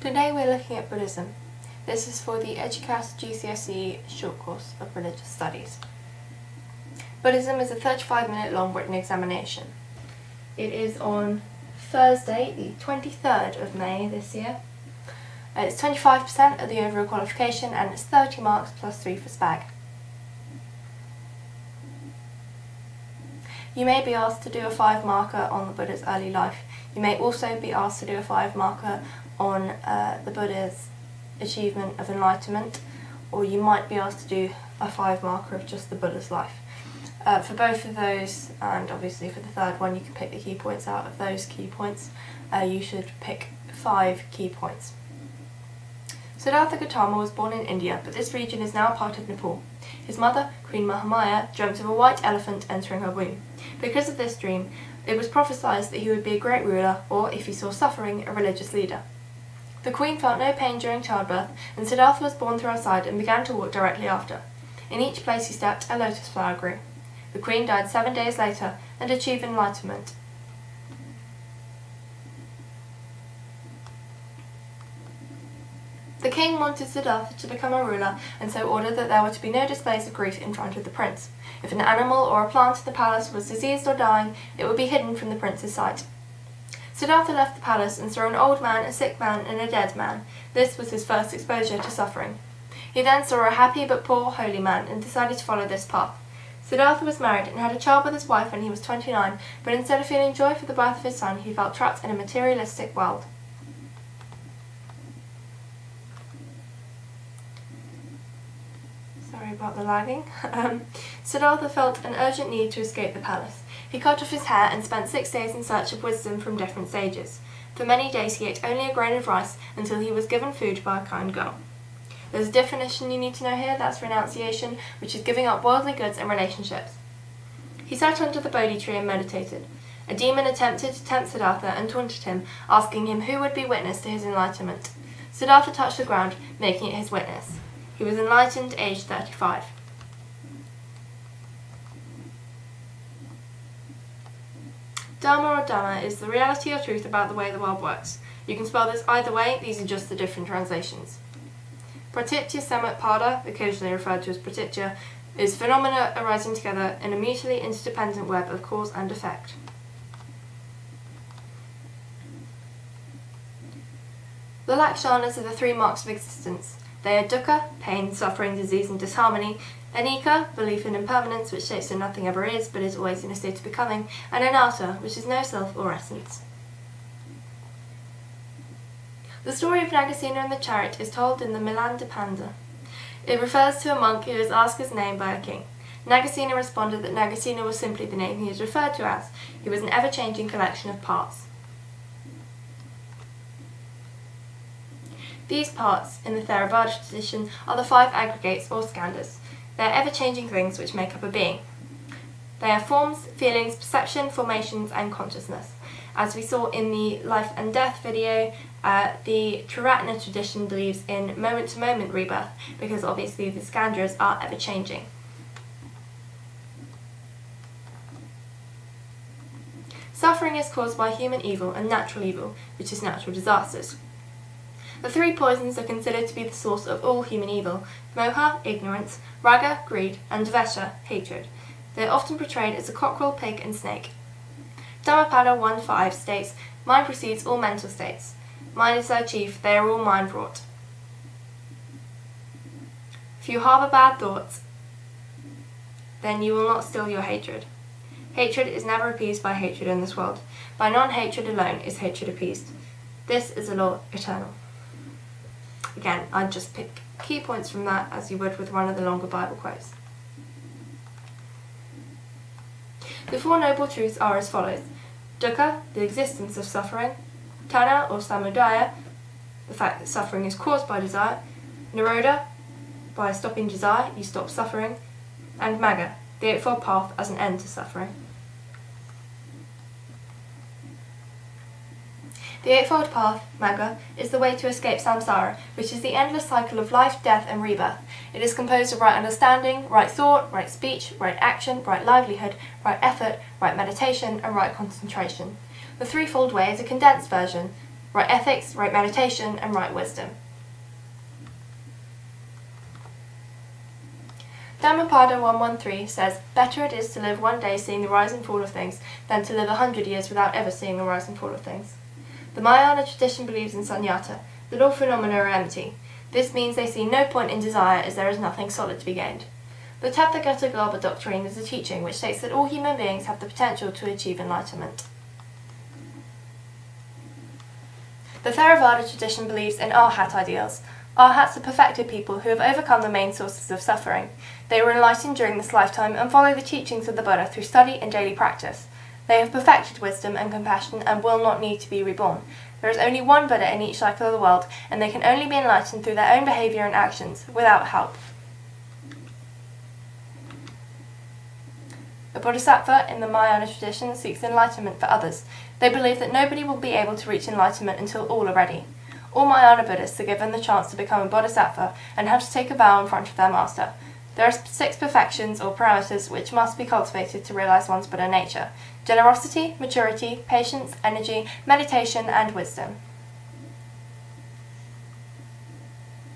Today we're looking at Buddhism. This is for the Eduqas GCSE short course of religious studies. Buddhism is a 35-minute long written examination. It is on Thursday, the 23rd of May this year. It's 25% of the overall qualification and it's 30 marks plus 3 for SPAG. You may be asked to do a 5-marker on the Buddha's early life. You may also be asked to do a 5-marker on the Buddha's achievement of enlightenment, or you might be asked to do a 5-marker of just the Buddha's life. For both of those, and obviously for the third one, you can pick the key points out of those key points. You should pick 5 key points. Siddhartha Gautama was born in India, but this region is now a part of Nepal. His mother, Queen Mahamaya, dreamt of a white elephant entering her womb. Because of this dream, it was prophesied that he would be a great ruler, or, if he saw suffering, a religious leader. The queen felt no pain during childbirth, and Siddhartha was born through her side and began to walk directly after. In each place he stepped, a lotus flower grew. The queen died 7 days later and achieved enlightenment. The king wanted Siddhartha to become a ruler, and so ordered that there were to be no displays of grief in front of the prince. If an animal or a plant in the palace was diseased or dying, it would be hidden from the prince's sight. Siddhartha left the palace and saw an old man, a sick man, and a dead man. This was his first exposure to suffering. He then saw a happy but poor holy man and decided to follow this path. Siddhartha was married and had a child with his wife when he was 29, but instead of feeling joy for the birth of his son, he felt trapped in a materialistic world. Sorry about the lagging. Siddhartha felt an urgent need to escape the palace. He cut off his hair and spent 6 days in search of wisdom from different sages. For many days he ate only a grain of rice until he was given food by a kind girl. There's a definition you need to know here, that's renunciation, which is giving up worldly goods and relationships. He sat under the Bodhi tree and meditated. A demon attempted to tempt Siddhartha and taunted him, asking him who would be witness to his enlightenment. Siddhartha touched the ground, making it his witness. He was enlightened, aged 35. Dharma or Dhamma is the reality or truth about the way the world works. You can spell this either way, these are just the different translations. Pratitya Samutpada, occasionally referred to as pratitya, is phenomena arising together in a mutually interdependent web of cause and effect. The lakshanas are the 3 marks of existence. They are dukkha, pain, suffering, disease and disharmony, anicca, belief in impermanence, which states that nothing ever is but is always in a state of becoming, and anatta, which is no self or essence. The story of Nagasena and the chariot is told in the Milan-Dipanda. It refers to a monk who was asked his name by a king. Nagasena responded that Nagasena was simply the name he was referred to as. He was an ever-changing collection of parts. These parts, in the Theravada tradition, are the 5 aggregates or skandhas. They are ever-changing things which make up a being. They are forms, feelings, perception, formations, and consciousness. As we saw in the life and death video, the Triratna tradition believes in moment-to-moment rebirth, because obviously the skandhas are ever-changing. Suffering is caused by human evil and natural evil, which is natural disasters. The 3 poisons are considered to be the source of all human evil: moha, ignorance; raga, greed; and dvesha, hatred. They are often portrayed as a cockerel, pig, and snake. Dhammapada 1.5 states, mind precedes all mental states. Mind is their chief, they are all mind-wrought. If you harbour bad thoughts, then you will not still your hatred. Hatred is never appeased by hatred in this world. By non-hatred alone is hatred appeased. This is a law eternal. Again, I'd just pick key points from that as you would with one of the longer Bible quotes. The 4 noble truths are as follows: dukkha, the existence of suffering; tanha or samudaya, the fact that suffering is caused by desire; nirodha, by stopping desire you stop suffering; and magga, the Eightfold Path as an end to suffering. The Eightfold Path, Magga, is the way to escape samsara, which is the endless cycle of life, death and rebirth. It is composed of right understanding, right thought, right speech, right action, right livelihood, right effort, right meditation and right concentration. The threefold way is a condensed version. right ethics, right meditation, and right wisdom. Dhammapada 113 says, "Better it is to live one day seeing the rise and fall of things than to live 100 years without ever seeing the rise and fall of things." The Mahayana tradition believes in sunyata, that all phenomena are empty. This means they see no point in desire as there is nothing solid to be gained. The Tathagata Garbha doctrine is a teaching which states that all human beings have the potential to achieve enlightenment. The Theravada tradition believes in Arhat ideals. Arhats are perfected people who have overcome the main sources of suffering. They were enlightened during this lifetime and follow the teachings of the Buddha through study and daily practice. They have perfected wisdom and compassion and will not need to be reborn. There is only one Buddha in each cycle of the world, and they can only be enlightened through their own behaviour and actions, without help. A Bodhisattva in the Mahayana tradition seeks enlightenment for others. They believe that nobody will be able to reach enlightenment until all are ready. All Mahayana Buddhists are given the chance to become a Bodhisattva and have to take a vow in front of their master. There are 6 perfections or parameters which must be cultivated to realise one's Buddha nature: generosity, maturity, patience, energy, meditation, and wisdom.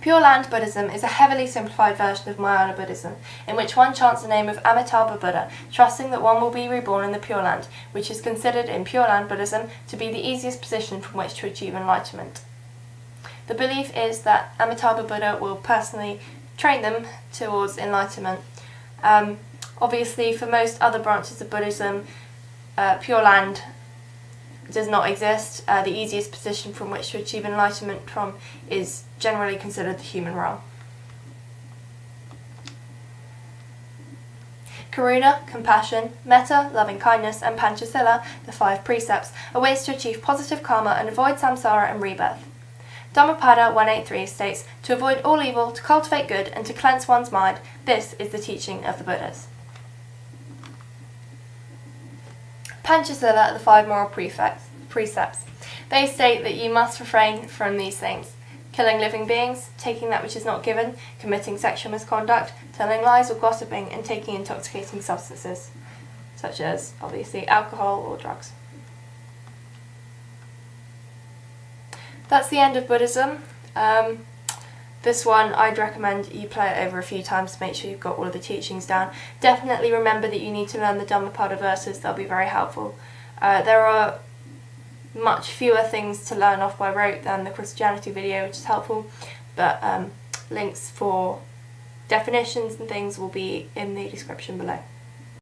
Pure Land Buddhism is a heavily simplified version of Mahayana Buddhism, in which one chants the name of Amitabha Buddha, trusting that one will be reborn in the Pure Land, which is considered in Pure Land Buddhism to be the easiest position from which to achieve enlightenment. The belief is that Amitabha Buddha will personally train them towards enlightenment. Obviously, for most other branches of Buddhism, Pure Land does not exist. The easiest position from which to achieve enlightenment from is generally considered the human realm. Karuna, compassion, metta, loving kindness, and panchasila, the 5 precepts, are ways to achieve positive karma and avoid samsara and rebirth. Dhammapada 183 states, "To avoid all evil, to cultivate good, and to cleanse one's mind, this is the teaching of the Buddhas." Panchasila are the 5 moral precepts. They state that you must refrain from these things: killing living beings, taking that which is not given, committing sexual misconduct, telling lies or gossiping, and taking intoxicating substances, such as, obviously, alcohol or drugs. That's the end of Buddhism. This one, I'd recommend you play it over a few times to make sure you've got all of the teachings down. Definitely remember that you need to learn the Dhammapada verses, they'll be very helpful. There are much fewer things to learn off by rote than the Christianity video, which is helpful, but links for definitions and things will be in the description below.